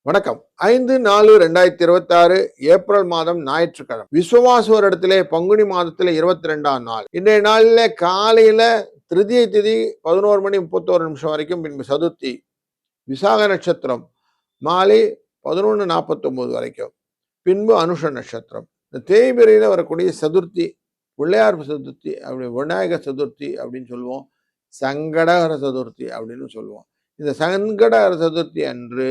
வணக்கம். 5/4/2026 ஏப்ரல் மாதம் ஞாயிற்றுக்கிழமை. விசுவாச வருடத்திலே பங்குனி மாதத்திலே 22ஆம் நாள். இன்றைய நாளிலே காலையில திருதியை திதி 11:31 வரைக்கும், பின்பு சதுர்த்தி, விசாக நட்சத்திரம் மாலை 11:49 வரைக்கும், பின்பு அனுஷ நட்சத்திரம். இந்த தேய்பிரையில வரக்கூடிய சதுர்த்தி, பிள்ளையார் சதுர்த்தி, அப்படி விநாயகர் சதுர்த்தி அப்படின்னு சொல்லுவோம். சங்கடஹர சதுர்த்தி அப்படின்னு சொல்லுவோம். இந்த சங்கடஹர சதுர்த்தி அன்று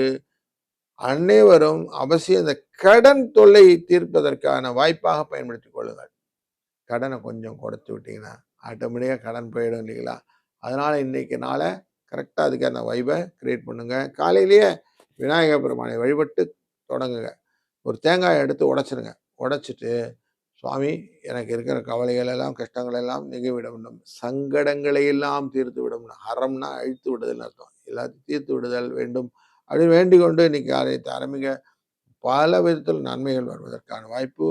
அனைவரும் அவசியம் இந்த கடன் தொல்லை தீர்ப்பதற்கான வாய்ப்பாக பயன்படுத்திக் கொள்ளுங்கள். கடனை கொஞ்சம் கொடுத்து விட்டீங்கன்னா ஆட்டோமேட்டிக்காக கடன் போயிடும் இல்லைங்களா? அதனால இன்னைக்கு நாளை கரெக்டாக அதுக்கான வைபை கிரியேட் பண்ணுங்க. காலையிலேயே விநாயகர் பெருமானை வழிபட்டு தொடங்குங்க. ஒரு தேங்காயை எடுத்து உடைச்சிருங்க. உடைச்சிட்டு, சுவாமி, எனக்கு இருக்கிற கவலைகள் எல்லாம், கஷ்டங்கள் எல்லாம் நீங்கிவிட வேண்டும், சங்கடங்களை எல்லாம் தீர்த்து விடும். ஹரம்னா அழித்து விடுதல் அர்த்தம். எல்லாத்தையும் தீர்த்து விடுதல் வேண்டும் அப்படின்னு வேண்டிக் கொண்டு இன்னைக்கு ஆலயத்தை ஆரம்பிங்க. பல விதத்தில் நன்மைகள் வருவதற்கான வாய்ப்பு.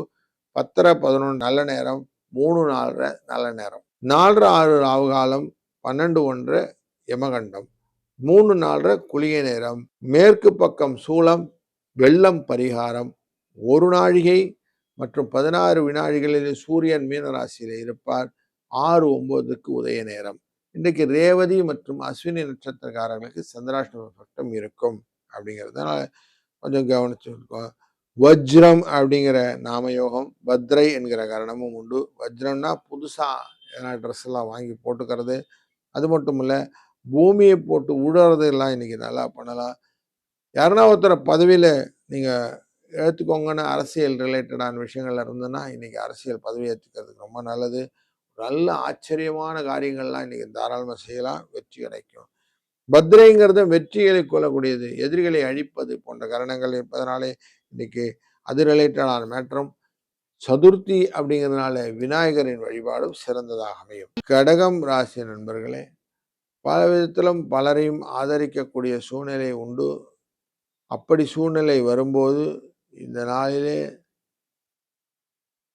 10:11 நல்ல நேரம், 3:04 நல்ல நேரம், 4:06 ராகு காலம், 12:01 யமகண்டம், 3:04 குளிகை நேரம், மேற்கு பக்கம் சூலம், வெள்ளம் பரிகாரம், 1 நாழிகை மற்றும் 16 வினாடிகளில் சூரியன் மீனராசியில் இருப்பார். 6:09 உதய நேரம். இன்றைக்கு ரேவதி மற்றும் அஸ்வினி நட்சத்திரக்காரர்களுக்கு சந்திராஷ்டம பட்டம் இருக்கும் அப்படிங்கிறதுனால கொஞ்சம் கவனிச்சுருக்கோம். வஜ்ரம் அப்படிங்கிற நாமயோகம், பத்ரை என்கிற கரணமும் உண்டு. வஜ்ரம்னா புதுசா ஏன்னா ட்ரெஸ் எல்லாம் வாங்கி போட்டுக்கிறது. அது மட்டும் இல்லை, பூமியை போட்டு உழுறது எல்லாம் இன்னைக்கு நல்லா பண்ணலாம். யாருன்னா ஒருத்தர் பதவியில் நீங்கள் எடுத்துக்கோங்கன்னு அரசியல் ரிலேட்டடான விஷயங்கள் இருந்ததுன்னா இன்னைக்கு அரசியல் பதவி ஏற்றுக்கிறதுக்கு ரொம்ப நல்லது. நல்ல ஆச்சரியமான காரியங்கள்லாம் இன்னைக்கு தாராளமாக செய்யலாம், வெற்றி கிடைக்கும். பத்ரைங்கிறது வெற்றிகளை கொள்ளக்கூடியது, எதிரிகளை அழிப்பது போன்ற கரணங்கள் இருப்பதனாலே இன்னைக்கு அது ரிலேட்டடான மேற்றம். சதுர்த்தி அப்படிங்கிறதுனால விநாயகரின் வழிபாடும் சிறந்ததாக அமையும். கடகம் ராசி நண்பர்களே, பல விதத்திலும் பலரையும் ஆதரிக்கக்கூடிய சூழ்நிலை உண்டு. அப்படி சூழ்நிலை வரும்போது இந்த நாளிலே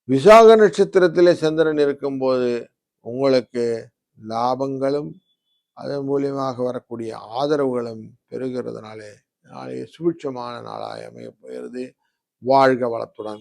விசாக நட்சத்திரத்திலே சந்திரன் இருக்கும்போது உங்களுக்கு லாபங்களும் அதன் மூலியமாக வரக்கூடிய ஆதரவுகளும் பெறுகிறதுனாலே நாளைய சுபிட்சமான நாளாய் அமைய போகிறது. வாழ்க வளத்துடன்.